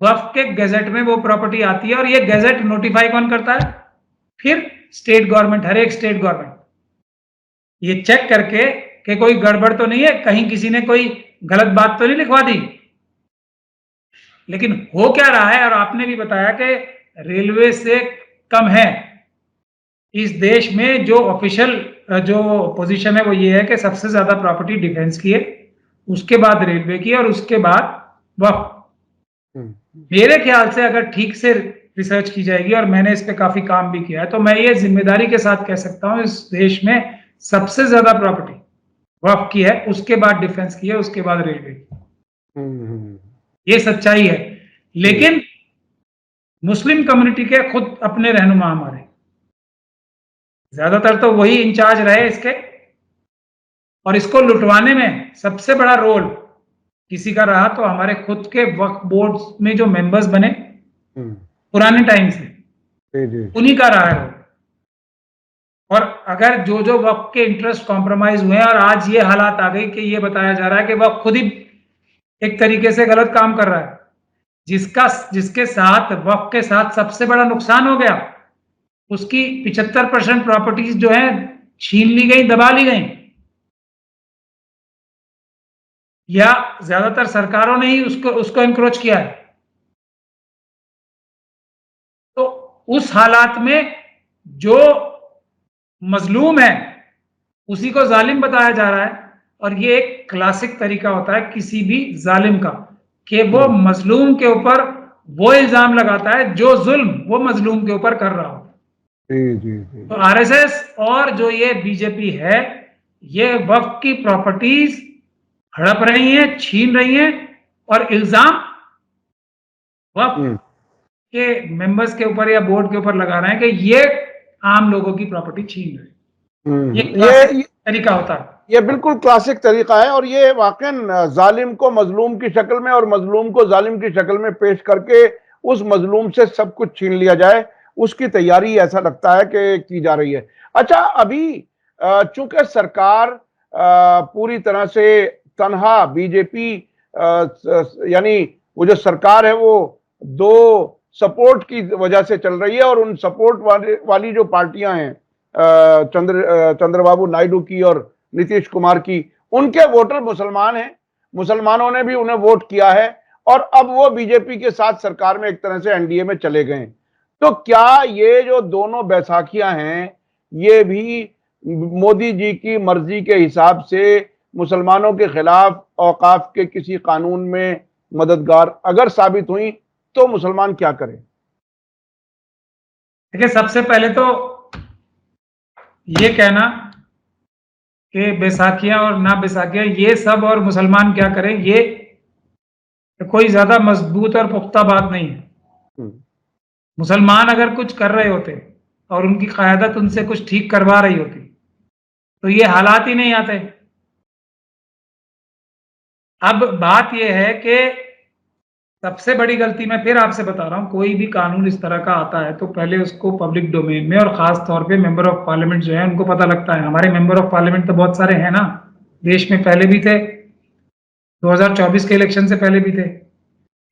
वक्फ के गैजेट में वो प्रॉपर्टी आती है, और ये गैजेट नोटिफाई कौन करता है? फिर स्टेट गवर्नमेंट, हर एक स्टेट गवर्नमेंट ये चेक करके कि कोई गड़बड़ तो नहीं है, कहीं किसी ने कोई गलत बात तो नहीं लिखवा दी। लेकिन हो क्या रहा है, और आपने भी बताया कि रेलवे से कम है इस देश में जो ऑफिशियल जो पोजीशन है वो ये है कि सबसे ज्यादा प्रॉपर्टी डिफेंस की है, उसके बाद रेलवे की, और उसके बाद वक्फ। मेरे ख्याल से अगर ठीक से रिसर्च की जाएगी, और मैंने इस पे काफी काम भी किया है, तो मैं ये जिम्मेदारी के साथ कह सकता हूं इस देश में सबसे ज्यादा प्रॉपर्टी वक्फ की है, उसके बाद डिफेंस की है, उसके बाद रेलवे की। ये सच्चाई है। लेकिन मुस्लिम कम्युनिटी के खुद अपने रहनुमा हमारे ज्यादातर तो वही इंचार्ज रहे इसके, और इसको लुटवाने में सबसे बड़ा रोल किसी का रहा तो हमारे खुद के वक्फ बोर्ड में जो मेंबर्स बने पुराने टाइम से, उन्हीं का रहा है। और अगर जो जो वक्फ के इंटरेस्ट कॉम्प्रोमाइज हुए हैं, और आज ये हालात आ गई कि ये बताया जा रहा है कि वक्फ खुद ही एक तरीके से गलत काम कर रहा है, जिसके साथ वक्फ के साथ सबसे बड़ा नुकसान हो गया, उसकी 75% प्रॉपर्टीज जो है छीन ली गई, दबा ली गई, या ज्यादातर सरकारों ने ही उसको एनक्रोच किया है। तो उस हालात में जो मजलूम है उसी को जालिम बताया जा रहा है, और ये एक क्लासिक तरीका होता है किसी भी जालिम का कि वो मजलूम के ऊपर वो इल्जाम लगाता है जो जुल्म वो मजलूम के ऊपर कर रहा हो। तो आरएसएस और जो ये बीजेपी है, ये वक्फ की प्रॉपर्टीज हड़प रही हैं, छीन रही हैं, और इल्जाम वक्फ के मेंबर्स के ऊपर या बोर्ड के ऊपर लगा रहे हैं कि ये आम लोगों की प्रॉपर्टी छीन रहे हैं। ये तरीका होता है, ये बिल्कुल क्लासिक तरीका है, और ये वाकई जालिम को मजलूम की शक्ल में और मजलूम को जालिम की शक्ल में पेश करके उस मजलूम से सब कुछ छीन लिया जाए, उसकी तैयारी ऐसा लगता है कि की जा रही है। अच्छा, अभी चूंकि सरकार पूरी तरह से तनहा बीजेपी यानी वो जो सरकार है वो दो सपोर्ट की वजह से चल रही है, और उन सपोर्ट वाली जो पार्टियां हैं चंद्रबाबू नायडू की और नीतीश कुमार की, उनके वोटर मुसलमान हैं, मुसलमानों ने भी उन्हें वोट किया है, और अब वो बीजेपी के साथ सरकार में एक तरह से एनडीए में चले गए। तो क्या ये जो दोनों बैसाखियां हैं ये भी मोदी जी की मर्जी के हिसाब से मुसलमानों के खिलाफ औकाफ के किसी कानून में मददगार अगर साबित हुई तो मुसलमान क्या करें? देखिए, सबसे पहले तो ये कहना कि बैसाखियां और ना बैसाखियां ये सब और मुसलमान क्या करें, ये कोई ज्यादा मजबूत और पुख्ता बात नहीं है। मुसलमान अगर कुछ कर रहे होते और उनकी क़यादत उनसे कुछ ठीक करवा रही होती तो ये हालात ही नहीं आते। अब बात यह है कि सबसे बड़ी गलती, मैं फिर आपसे बता रहा हूं, कोई भी कानून इस तरह का आता है तो पहले उसको पब्लिक डोमेन में, और खास तौर पे मेंबर ऑफ पार्लियामेंट जो है उनको पता लगता है। हमारे मेंबर ऑफ पार्लियामेंट तो बहुत सारे हैं ना देश में, पहले भी थे, 2024 के इलेक्शन से पहले भी थे।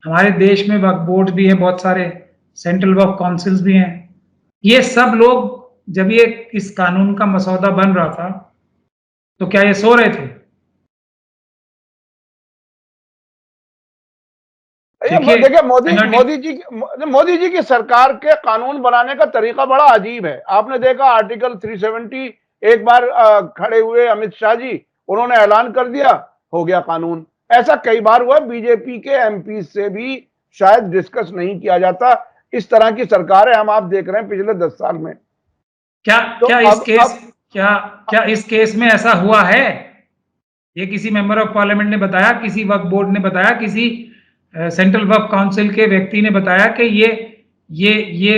हमारे देश में वक्फ बोर्ड भी हैं बहुत सारे, सेंट्रल वक्फ काउंसिल्स भी हैं। ये सब लोग जब ये इस कानून का मसौदा बन रहा था तो क्या ये सो रहे थे? देखिए, मोदी जी की सरकार के कानून बनाने का तरीका बड़ा अजीब है। आपने देखा आर्टिकल 370, एक बार खड़े हुए अमित शाह जी, उन्होंने ऐलान कर दिया, हो गया कानून। ऐसा कई बार हुआ, बीजेपी के एमपी से भी शायद डिस्कस नहीं किया जाता। इस तरह की सरकार है, हम आप देख रहे हैं पिछले 10 साल में। क्या इस केस में ऐसा हुआ है? ये किसी मेंबर ऑफ पार्लियामेंट ने बताया, किसी वक्फ बोर्ड ने बताया, किसी सेंट्रल वक्फ काउंसिल के व्यक्ति ने बताया कि ये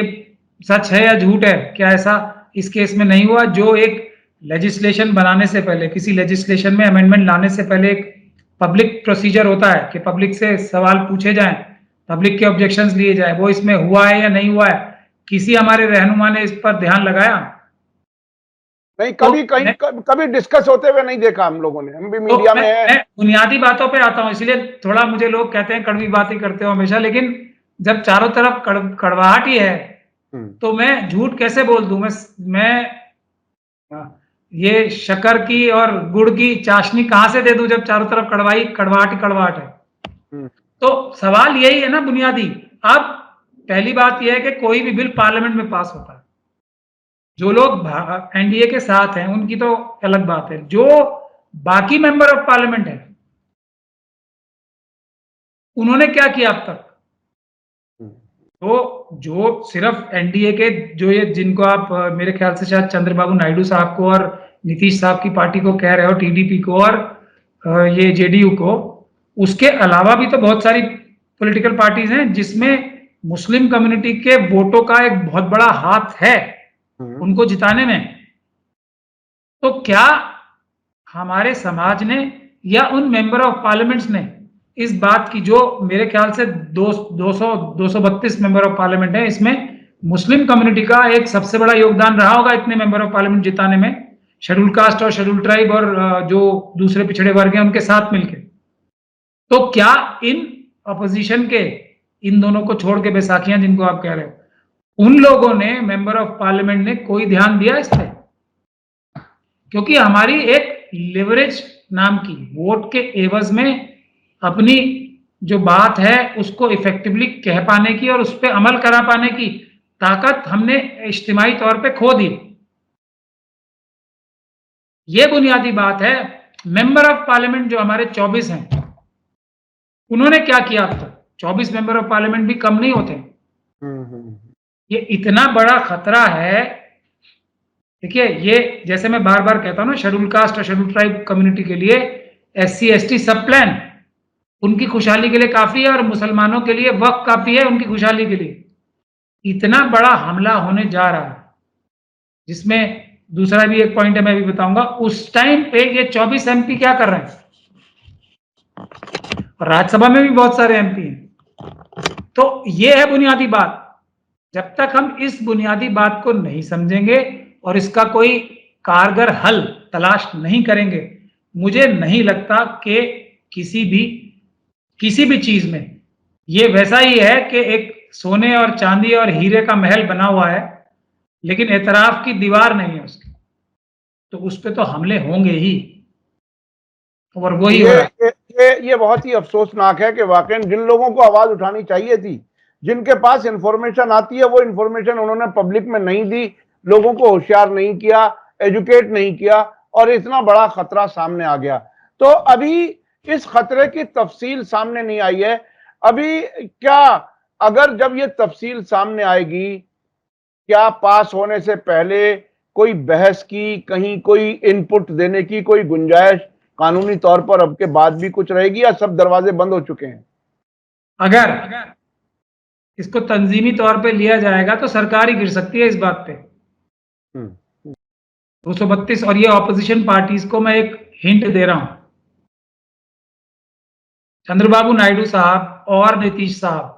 सच है या झूठ है? क्या ऐसा इस केस में नहीं हुआ? जो एक लेजिस्लेशन बनाने से पहले, किसी लेजिस्लेशन में अमेंडमेंट लाने से पहले एक पब्लिक प्रोसीजर होता है कि पब्लिक से सवाल पूछे जाएं, पब्लिक के ऑब्जेक्शंस लिए जाए, वो इसमें हुआ है या नहीं हुआ है, किसी हमारे रहनुमा ने इस पर ध्यान लगाया? नहीं, कभी कहीं कभी डिस्कस होते हुए नहीं देखा हम लोगों ने, हम भी मीडिया में है। मैं बुनियादी बातों पे आता हूं, इसलिए थोड़ा मुझे लोग कहते हैं कड़वी बातें करते हो हमेशा, लेकिन जब चारों तरफ कड़वाहट ही है तो मैं झूठ कैसे बोल दूं? मैं ये शक्कर की और गुड़ की चाशनी कहां से दे दूं जब चारों तरफ कड़वाहट है। तो सवाल यही है ना बुनियादी। अब पहली बात यह है कि कोई भी बिल पार्लियामेंट में पास होता है, जो लोग एनडीए के साथ हैं उनकी तो अलग बात है, जो बाकी मेंबर ऑफ पार्लियामेंट है उन्होंने क्या किया अब तक? तो जो सिर्फ एनडीए के जो ये जिनको आप मेरे ख्याल से शायद चंद्रबाबू नायडू साहब को और नीतीश साहब की पार्टी को कह रहे हो, टीडीपी को और ये जेडीयू को, उसके अलावा भी तो बहुत सारी पॉलिटिकल पार्टीज हैं जिसमें मुस्लिम कम्युनिटी के वोटों का एक बहुत बड़ा हाथ है उनको जिताने में। तो क्या हमारे समाज ने या उन मेंबर ऑफ पार्लियामेंट्स ने इस बात की, जो मेरे ख्याल से 232 मेंबर ऑफ पार्लियामेंट है, इसमें मुस्लिम कम्युनिटी का एक सबसे बड़ा योगदान रहा होगा इतने मेंबर ऑफ पार्लियामेंट जिताने में, शेड्यूल कास्ट और शेड्यूल ट्राइब और जो दूसरे पिछड़े वर्ग हैं उनके साथ मिलकर। तो क्या इन अपोजिशन के, इन दोनों को छोड़ के बैसाखियां जिनको आप कह रहे हो, उन लोगों ने, मेंबर ऑफ पार्लियामेंट ने कोई ध्यान दिया इस पर? क्योंकि हमारी एक लिवरेज नाम की वोट के एवज में अपनी जो बात है उसको इफेक्टिवली कह पाने की और उस पर अमल करा पाने की ताकत हमने इज्तिमाई तौर पे खो दी। ये बुनियादी बात है। मेंबर ऑफ पार्लियामेंट जो हमारे 24 हैं उन्होंने क्या किया अब तक? 24 मेंबर ऑफ पार्लियामेंट भी कम नहीं होते। ये इतना बड़ा खतरा है। देखिए, ये जैसे मैं बार बार कहता हूं ना, शेड्यूल कास्ट और शेड्यूल ट्राइब कम्युनिटी के लिए SC ST सब प्लान उनकी खुशहाली के लिए काफी है और मुसलमानों के लिए वक्फ काफी है उनकी खुशहाली के लिए। इतना बड़ा हमला होने जा रहा है, जिसमें दूसरा भी एक पॉइंट है, मैं भी बताऊंगा। उस टाइम पे ये 24 MP क्या कर रहे हैं? राज्यसभा में भी बहुत सारे MP हैं। तो ये है बुनियादी बात। जब तक हम इस बुनियादी बात को नहीं समझेंगे और इसका कोई कारगर हल तलाश नहीं करेंगे, मुझे नहीं लगता कि किसी भी चीज में ये वैसा ही है कि एक सोने और चांदी और हीरे का महल बना हुआ है लेकिन एतराफ की दीवार नहीं है उसकी, तो उस पे तो हमले होंगे ही। और वही हो रहा है। ये बहुत ही अफसोसनाक है कि वाकई जिन लोगों को आवाज उठानी चाहिए थी, जिनके पास इंफॉर्मेशन आती है, वो इंफॉर्मेशन उन्होंने पब्लिक में नहीं दी, लोगों को होशियार नहीं किया, एजुकेट नहीं किया और इतना बड़ा खतरा सामने आ गया। तो अभी इस खतरे की तफसील सामने नहीं आई है। अभी क्या, अगर जब ये तफसील सामने आएगी, क्या पास होने से पहले कोई बहस की, कहीं कोई इनपुट देने की कोई गुंजाइश कानूनी तौर पर अब के बाद भी कुछ रहेगी या सब दरवाजे बंद हो चुके हैं? अगर इसको तंजीमी तौर पे लिया जाएगा तो सरकार ही गिर सकती है इस बात पे। 232 और ये ऑपोजिशन पार्टीज को मैं एक हिंट दे रहा हूं, चंद्रबाबू नायडू साहब और नीतीश साहब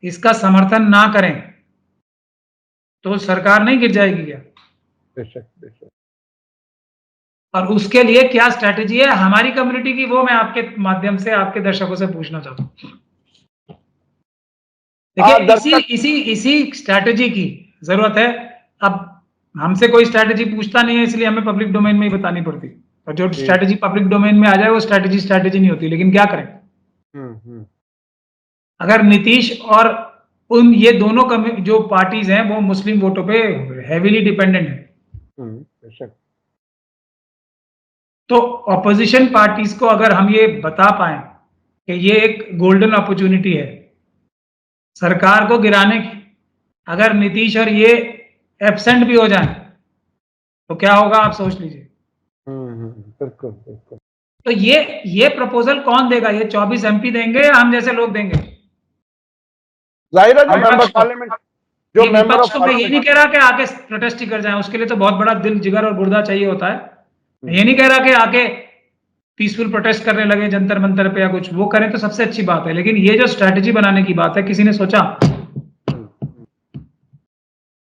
इसका समर्थन ना करें तो सरकार नहीं गिर जाएगी क्या? बेशक। और उसके लिए क्या स्ट्रैटेजी है हमारी कम्युनिटी की, वो मैं आपके माध्यम से आपके दर्शकों से पूछना चाहता हूं। देखिए, इसी स्ट्रैटेजी की जरूरत है। अब हमसे कोई स्ट्रैटेजी पूछता नहीं है, इसलिए हमें पब्लिक डोमेन में ही बतानी पड़ती, और जो स्ट्रैटेजी पब्लिक डोमेन में आ जाए वो स्ट्रैटेजी नहीं होती। लेकिन क्या करें, अगर नीतीश और उन ये दोनों जो पार्टीज हैं वो मुस्लिम वोटों पे हेवीली डिपेंडेंट है, तो ऑपोजिशन पार्टीज को अगर हम ये बता पाए कि ये एक गोल्डन अपॉर्चुनिटी है सरकार को गिराने की, अगर नीतीश और ये एब्सेंट भी हो जाए तो क्या होगा आप सोच लीजिए। बिल्कुल। तो ये प्रपोजल कौन देगा? ये 24 MP देंगे या हम जैसे लोग देंगे? जाहिर है जो मेंबर पार्लियामेंट, जो मेंबर ऑफ पार्लियामेंट, ये नहीं कह रहा कि आके प्रोटेस्ट ही कर जाए, उसके लिए तो बहुत बड़ा दिल, जिगर और गुर्दा चाहिए होता है। ये नहीं कह रहा कि आके पीसफुल प्रोटेस्ट करने लगे जंतर मंतर पे या कुछ, वो करें तो सबसे अच्छी बात है। लेकिन ये जो स्ट्रैटेजी बनाने की बात है, किसी ने सोचा?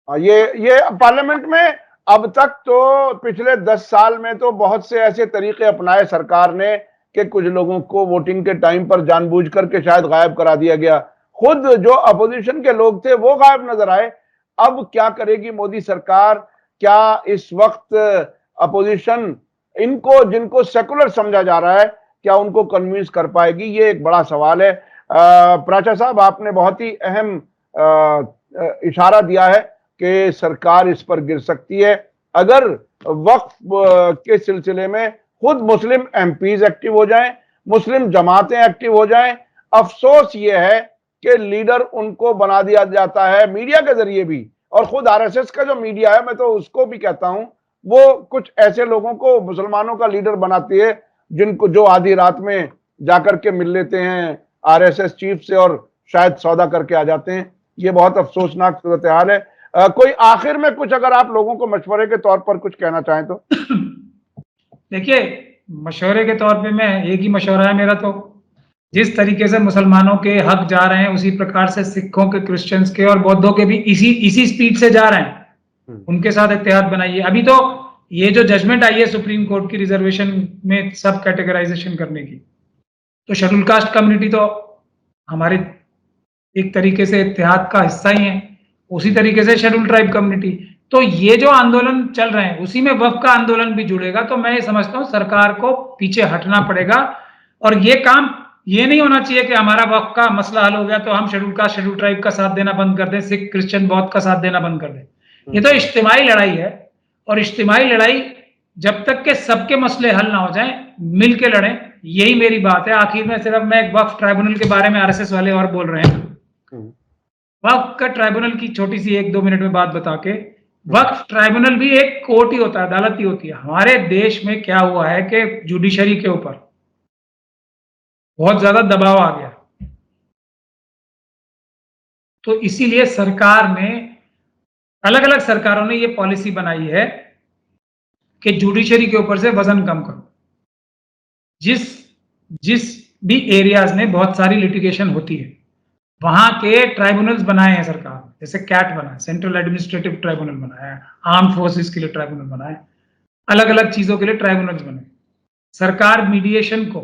ये पार्लियामेंट में अब तक तो पिछले 10 साल में तो बहुत से ऐसे तरीके अपनाए सरकार ने कि कुछ लोगों को वोटिंग के टाइम पर जानबूझ करके शायद गायब करा दिया गया। खुद जो अपोजिशन के लोग थे वो गायब नजर आए। अब क्या करेगी मोदी सरकार? क्या इस वक्त अपोजिशन इनको, जिनको सेकुलर समझा जा रहा है, क्या उनको कन्विंस कर पाएगी? ये एक बड़ा सवाल है। प्राचा साहब, आपने बहुत ही अहम इशारा दिया है कि सरकार इस पर गिर सकती है अगर वक्फ के सिलसिले में खुद मुस्लिम एमपीज एक्टिव हो जाएं, मुस्लिम जमातें एक्टिव हो जाएं। अफसोस ये है कि लीडर उनको बना दिया जाता है मीडिया के जरिए भी, और खुद आरएसएस का जो मीडिया है, मैं तो उसको भी कहता हूं, वो कुछ ऐसे लोगों को मुसलमानों का लीडर बनाती है जिनको, जो आधी रात में जाकर के मिल लेते हैं आरएसएस चीफ से और शायद सौदा करके आ जाते हैं। ये बहुत अफसोसनाक सूरत हाल है। कोई आखिर में कुछ अगर आप लोगों को मशवरे के तौर पर कुछ कहना चाहें तो? देखिए, मशवरे के तौर पे मैं, एक ही मशवरा है मेरा, तो जिस तरीके से मुसलमानों के हक जा रहे हैं उसी प्रकार से सिखों के, क्रिश्चियंस के और बौद्धों के भी इसी स्पीड से जा रहे हैं। उनके साथ इत्तेहाद बनाइए। अभी तो ये जो जजमेंट आई है सुप्रीम कोर्ट की रिजर्वेशन में सब कैटेगराइजेशन करने की, तो शेड्यूल कास्ट कम्युनिटी तो हमारे एक तरीके से इत्तेहाद का हिस्सा ही है, उसी तरीके से शेड्यूल ट्राइब कम्युनिटी। तो ये जो आंदोलन चल रहे हैं उसी में वक्फ का आंदोलन भी जुड़ेगा। तो मैं ये समझता हूं सरकार को पीछे हटना पड़ेगा, और ये काम ये नहीं होना चाहिए कि हमारा वक्फ का मसला हल हो गया तो हम शेड्यूल कास्ट, शेड्यूल ट्राइब का साथ देना बंद कर दें, सिख, क्रिश्चियन, बौद्ध का साथ देना बंद कर दें। ये तो इज्तिमाई लड़ाई है, और इज्तिमाई लड़ाई जब तक के सबके मसले हल ना हो जाएं, मिल के लड़ें, यही मेरी बात है। आखिर में सिर्फ मैं एक वक्फ ट्राइब्यूनल के बारे में आरएसएस वाले और बोल रहे हैं। वक्फ का ट्राइब्यूनल की छोटी सी 1-2 मिनट में बात बता के, वक्फ ट्राइब्यूनल भी एक कोर्ट ही होता है, अदालत ही होती है। हमारे देश में क्या हुआ है कि जुडिशरी के ऊपर बहुत ज्यादा दबाव आ गया, तो इसीलिए सरकार ने, अलग अलग सरकारों ने ये पॉलिसी बनाई है कि जुडिशरी के ऊपर से वजन कम करो। जिस भी एरियाज में बहुत सारी लिटिगेशन होती है वहां के ट्राइब्यूनल्स बनाए हैं सरकार ने, जैसे कैट बना है, सेंट्रल एडमिनिस्ट्रेटिव ट्राइब्यूनल बनाया है, आर्म फोर्सेस के लिए ट्राइब्यूनल बना है, अलग अलग चीजों के लिए ट्राइब्यूनल्स बने। सरकार मीडिएशन को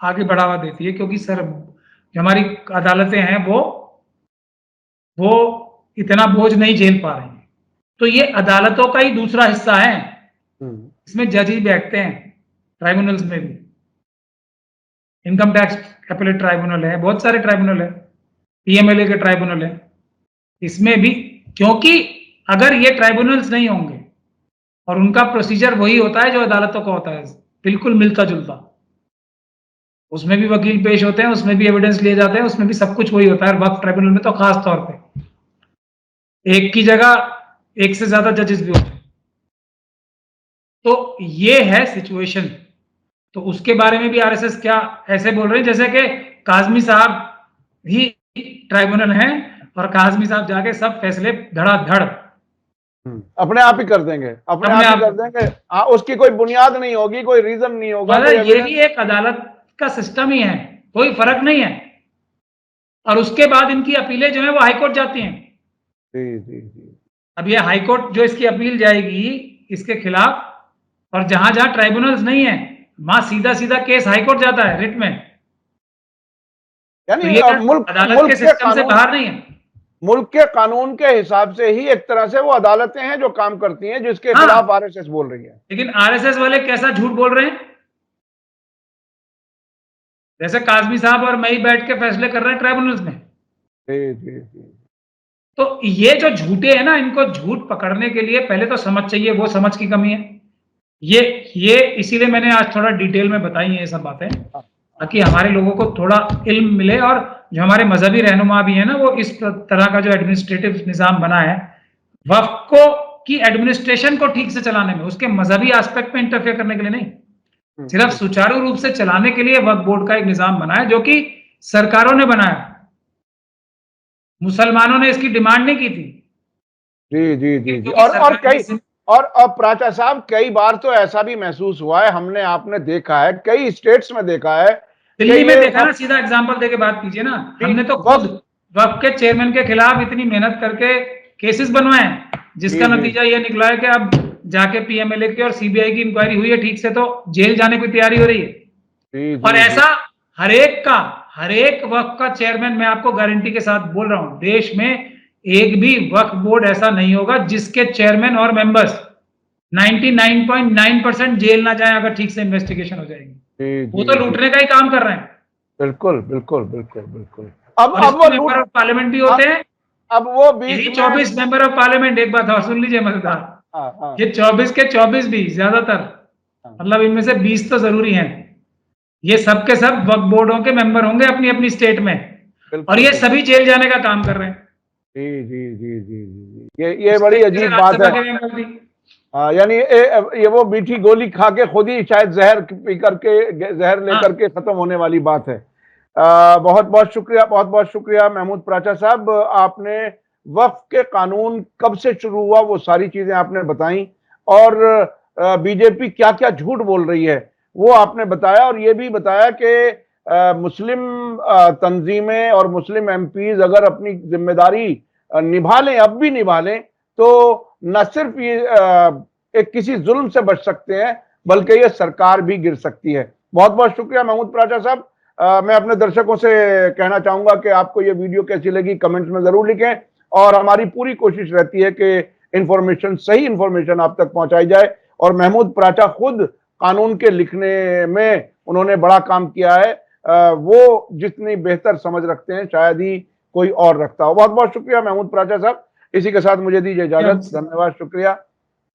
आगे बढ़ावा देती है, क्योंकि सर जो हमारी अदालतें हैं वो इतना बोझ नहीं झेल पा रही हैं। तो ये अदालतों का ही दूसरा हिस्सा है, इसमें जज ही बैठते हैं ट्राइब्यूनल्स में भी। इनकम टैक्स एपेलेट ट्राइब्यूनल है, बहुत सारे ट्राइब्यूनल है, पीएमएलए के ट्राइब्यूनल है, इसमें भी। क्योंकि अगर ये ट्राइब्यूनल्स नहीं होंगे, और उनका प्रोसीजर वही होता है जो अदालतों का होता है, बिल्कुल मिलता जुलता, उसमें भी वकील पेश होते हैं, उसमें भी एविडेंस लिए जाते हैं, उसमें भी सब कुछ वही होता है। वक्फ ट्राइब्यूनल में तो खास तौर पे एक की जगह एक से ज्यादा जजेस भी होते हैं। तो ये है सिचुएशन। तो उसके बारे में भी आरएसएस क्या ऐसे बोल रहे हैं जैसे कि काजमी साहब ही ट्राइब्यूनल हैं, और काजमी साहब जाके सब फैसले धड़ाधड़ अपने आप ही कर देंगे, अपने आप ही कर देंगे। हाँ, उसकी कोई बुनियाद नहीं होगी, कोई रीजन नहीं होगा। ये भी एक अदालत का सिस्टम ही है, कोई फर्क नहीं है। और उसके बाद इनकी अपीलें जो है वो हाईकोर्ट जाती हैं। जी। अब ये हाईकोर्ट जो इसकी अपील जाएगी इसके खिलाफ, और जहां जहां ट्राइब्यूनल्स नहीं है वहां सीधा सीधा केस हाईकोर्ट जाता है रिट में। यानी तो मुल्क के सिस्टम से बाहर नहीं है। मुल्क के कानून के हिसाब से ही एक तरह से वो अदालतें हैं जो काम करती हैं, जिसके खिलाफ आरएसएस बोल रही है। लेकिन आरएसएस वाले कैसा झूठ बोल रहे हैं, जैसे काजमी साहब और मैं ही बैठ के फैसले कर रहे हैं ट्राइब्यूनल्स में। जी। तो ये जो झूठे हैं ना, इनको झूठ पकड़ने के लिए पहले तो समझ चाहिए, वो समझ की कमी है। ये इसीलिए मैंने आज थोड़ा डिटेल में बताई है ये सब बातें, ताकि हमारे लोगों को थोड़ा इल्म मिले। और जो हमारे मजहबी रहनुमा भी है ना, वो इस तरह का जो एडमिनिस्ट्रेटिव निजाम बना है वक्फ को की एडमिनिस्ट्रेशन को ठीक से चलाने में, उसके मजहबी एस्पेक्ट में इंटरफेयर करने के लिए नहीं, सिर्फ सुचारू रूप से चलाने के लिए वक्फ बोर्ड का एक निजाम बना है, जो कि सरकारों ने बनाया, मुसलमानों ने इसकी डिमांड नहीं की थी। जी। और कई और अब प्राचा साहब कई बार तो ऐसा भी महसूस हुआ है, हमने आपने देखा है, कई स्टेट्स में देखा है, दिल्ली में देखा ना, सीधा एग्जांपल देके बात कीजिए ना, हमने तो खुद वक्फ के चेयरमैन के खिलाफ इतनी मेहनत करके केसेस बनवाए, जिसका नतीजा ये निकला है कि अब जाके पीएमएलए की और सीबीआई की इंक्वायरी हुई है ठीक से, तो जेल जाने की तैयारी हो रही है। और ऐसा हर एक वक्फ का चेयरमैन, मैं आपको गारंटी के साथ बोल रहा हूं, देश में एक भी वक्फ बोर्ड ऐसा नहीं होगा जिसके चेयरमैन और मेंबर्स 99.9% जेल ना जाए अगर ठीक से इन्वेस्टिगेशन हो जाएगी। वो तो लूटने का ही काम कर रहे हैं। बिल्कुल बिल्कुल बिल्कुल बिल्कुल। अब वो मेंबर ऑफ पार्लियामेंट भी होते हैं। अब वो बीच में 24 मेंबर ऑफ पार्लियामेंट, एक बात और सुन लीजिए मजेदार, ये 24 के 24 भी ज्यादातर, मतलब इनमें से 20 तो जरूरी हैं, ये सब के सब वक्फ बोर्डों के मेंबर होंगे अपनी अपनी स्टेट में, और ये सभी जेल जाने का काम कर रहे हैं। जी जी जी जी जी, ये बड़ी अजीब बात है। यानी ये वो मीठी गोली खा के खुद ही शायद जहर पी करके, जहर लेकर के खत्म होने वाली बात है। बहुत बहुत शुक्रिया महमूद प्राचा साहब, आपने वक्फ के कानून कब से शुरू हुआ वो सारी चीजें आपने बताई, और बीजेपी क्या क्या झूठ बोल रही है वो आपने बताया, और ये भी बताया कि मुस्लिम तंजीमें और मुस्लिम एमपीज अगर अपनी जिम्मेदारी निभा लें, अब भी निभा लें, तो न सिर्फ ये एक किसी जुल्म से बच सकते हैं, बल्कि ये सरकार भी गिर सकती है। बहुत बहुत शुक्रिया महमूद प्राचा साहब। मैं अपने दर्शकों से कहना चाहूंगा कि आपको ये वीडियो कैसी लगी कमेंट्स में जरूर लिखें, और हमारी पूरी कोशिश रहती है कि इंफॉर्मेशन, सही इंफॉर्मेशन आप तक पहुंचाई जाए। और महमूद प्राचा खुद कानून के लिखने में उन्होंने बड़ा काम किया है, वो जितनी बेहतर समझ रखते हैं शायद ही कोई और रखता हो। बहुत बहुत शुक्रिया महमूद प्राचा साहब। इसी के साथ मुझे दीजिए इजाजत, धन्यवाद, शुक्रिया,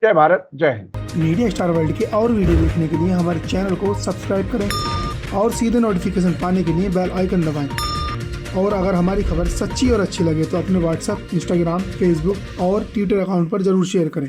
जय भारत, जय हिंद। मीडिया स्टार वर्ल्ड के और वीडियो देखने के लिए हमारे चैनल को सब्सक्राइब करें और सीधे नोटिफिकेशन पाने के लिए बेल आइकन दबाएं। और अगर हमारी खबर सच्ची और अच्छी लगे तो अपने व्हाट्सएप, इंस्टाग्राम, फेसबुक और ट्विटर अकाउंट पर जरूर शेयर करें।